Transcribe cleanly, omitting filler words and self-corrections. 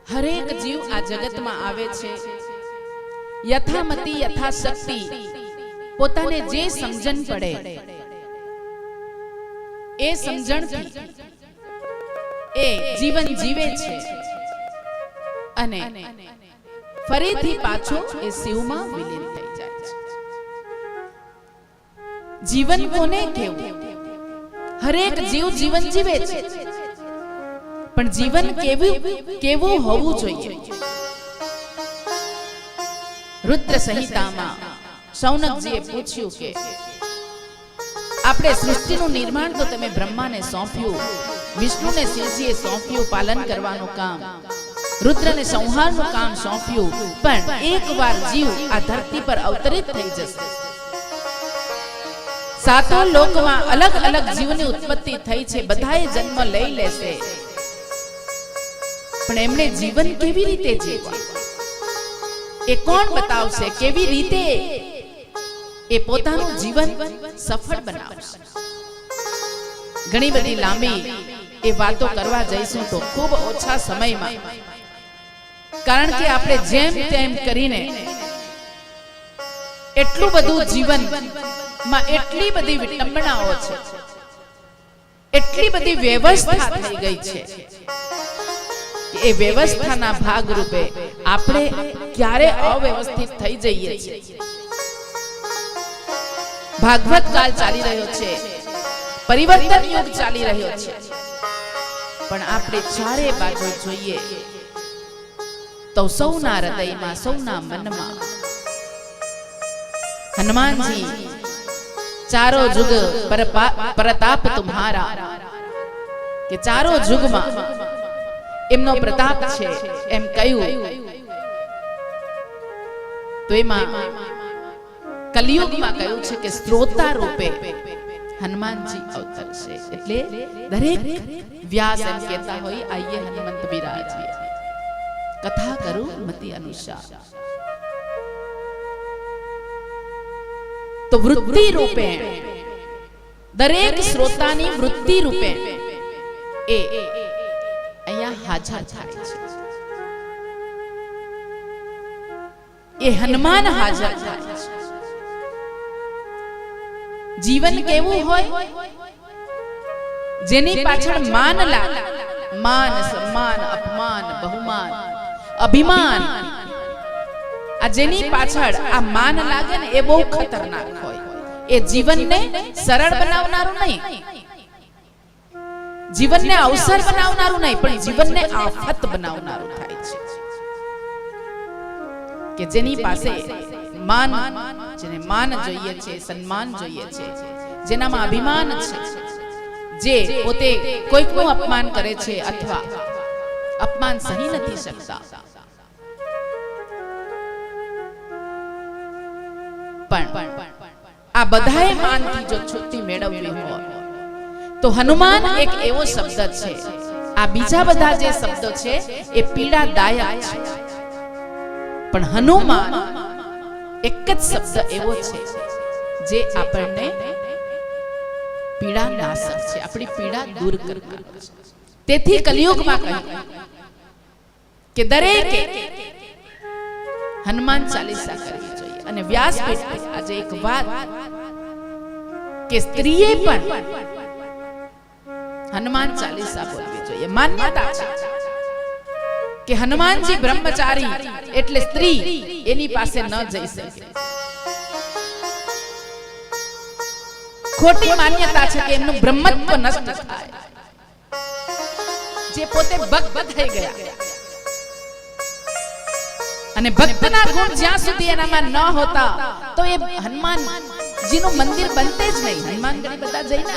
હરેક જીવ આ જગતમાં આવે છે યથામતિ યથાશક્તિ પોતાને જે સમજણ પડે એ સમજણથી એ જીવન જીવે છે અને ફરીથી પાછો એ શિવમાં વિલીન થઈ જાય છે। જીવન કોને કેવું? હરેક જીવ જીવન જીવે છે, પણ જીવન કેવું હોવું જોઈએ? રુદ્ર સંહિતામાં શૌનકજીએ પૂછ્યું કે આપણે સૃષ્ટિનું નિર્માણ તો તમે બ્રહ્માને સોંપ્યું, વિષ્ણુને શિવજીએ સોંપ્યું પાલન કરવાનું કામ, રુદ્રને સંહારનું કામ સોંપ્યું, પણ એકવાર જીવ આ ધરતી પર અવતરિત થઈ જશે, સાતો લોકમાં અલગ અલગ જીવની ઉત્પત્તિ થઈ છે, બધાએ જન્મ લઈ લેશે, પણ એમણે જીવન કેવી રીતે જીવવા એ કોણ બતાવશે? કેવી રીતે એ પોતાનું જીવન સફળ બનાવશે? ઘણી બધી લાંબી એ વાતો કરવા જઈશું તો ખૂબ ઓછા સમયમાં, કારણ કે આપણે જેમ તેમ કરીને એટલું બધું જીવનમાં એટલી બધી વિટંબનાઓ છે, એટલી બધી વ્યવસ્થા થઈ ગઈ છે કે એ વ્યવસ્થાના ભાગ રૂપે આપણે ક્યારે અવ્યવસ્થિત થઈ જઈએ છીએ। ભાગવત કાળ ચાલી રહ્યો છે, પરિવર્તન યુગ ચાલી રહ્યો છે, પણ આપણે ચારે બાજુ જોઈએ તો સૌના હૃદયમાં, સૌના મનમાં હનુમાનજી ચારો જુગ પ્રતાપ તુમ્હારા, કે ચારો જુગમાં એમનો પ્રતાપ છે એમ કહ્યું તો એમાં કલિયુગમાં કહ્યું છે કે શ્રોતા રૂપે હનુમાનજી અવતરશે। એટલે દરેક વ્યાસ એમ કહેતા હોય આઈએ હનુમંત બિરાજીએ, કથા કરું મતિ અનુસાર। તો વૃત્તિ રૂપે દરેક શ્રોતાની વૃત્તિ રૂપે એ અહીંયા હાજર થાય છે, એ હનુમાન હાજર થાય છે। જીવન કેવું હોય? જેની પાછળ માન લાગે, માન, સન્માન, અપમાન, બહુમાન, અભિમાન, આ જેની પાછળ આ માન લાગે ને એ બહુ ખતરનાક હોય। એ જીવનને સરળ બનાવનારું નહીં, જીવનને અવસર બનાવનારું નહીં, પણ જીવનને આફત બનાવનારું થાય છે। કે જેની પાસે માન, જેને માન જોઈએ છે, સન્માન જોઈએ છે, જેનામાં અભિમાન છે, જે પોતે કોઈકનું અપમાન કરે છે અથવા અપમાન સહી નથી શકતા, પણ આ બધાએ માનથી જો છુટ્ટી મેળવવી હોય તો હનુમાન એક એવો શબ્દ છે, આ બીજા બધા જે શબ્દો છે એ પીડાદાયક છે, પણ હનુમાન એક જ શબ્દ એવો છે જે આપણને પીડા નાશક છે, આપણી પીડા દૂર કરનાર છે। તેથી કલિયુગમાં કહ્યું કે દરેકે હનુમાન ચાલીસા કરવી જોઈએ। અને વ્યાસપીઠ પર આજે એક વાત કે સ્ત્રીએ પણ હનુમાન ચાલીસા બોલવી જોઈએ। માન્યતા છે કે હનુમાનજી બ્રહ્મચારી એટલે સ્ત્રી એની પાસે ન જઈ શકે, ખોટી માન્યતા છે કે એમનું બ્રહ્મત્વ નષ્ટ થાય, જે પોતે ભક્ત થઈ ગયા અને ભક્તના ગુણ જ્યાં સુધી એનામાં ન હોતા તો એ હનુમાનજીનું મંદિર બનતે જ નહીં। હનુમાન ગઢ બધા જઈને